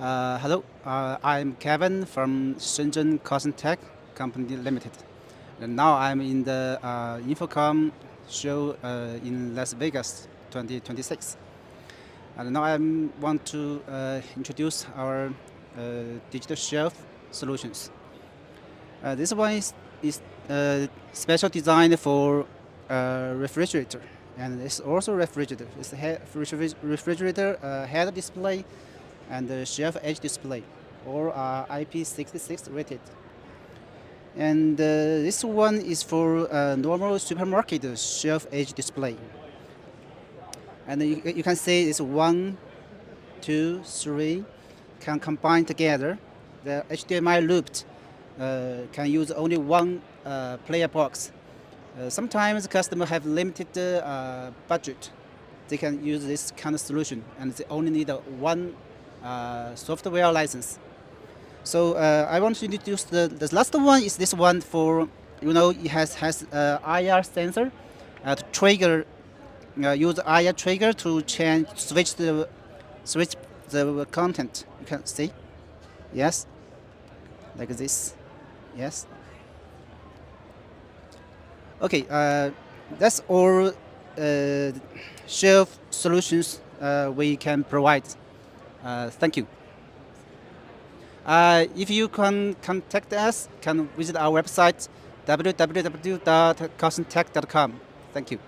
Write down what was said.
Hello, I'm Kevin from Shenzhen KosinTec Company Limited. And now I'm in the InfoComm show in Las Vegas 2026. And now I want to introduce our digital shelf solutions. This one is special design for refrigerator, and it's also refrigerator. It's a refrigerator head display and the shelf edge display, or IP66 rated. And this one is for normal supermarket shelf edge display. And you can see it's 1, 2, 3 can combine together. The HDMI looped can use only one player box. Sometimes customers have limited budget. They can use this kind of solution, and they only need one software license. So I want to introduce the last one is this one for, it has IR sensor to trigger, use IR trigger to switch the content. You can see, yes, like this, yes. Okay, that's all shelf solutions we can provide. Thank you. If you can contact us, can visit our website www.kosintec.com. Thank you.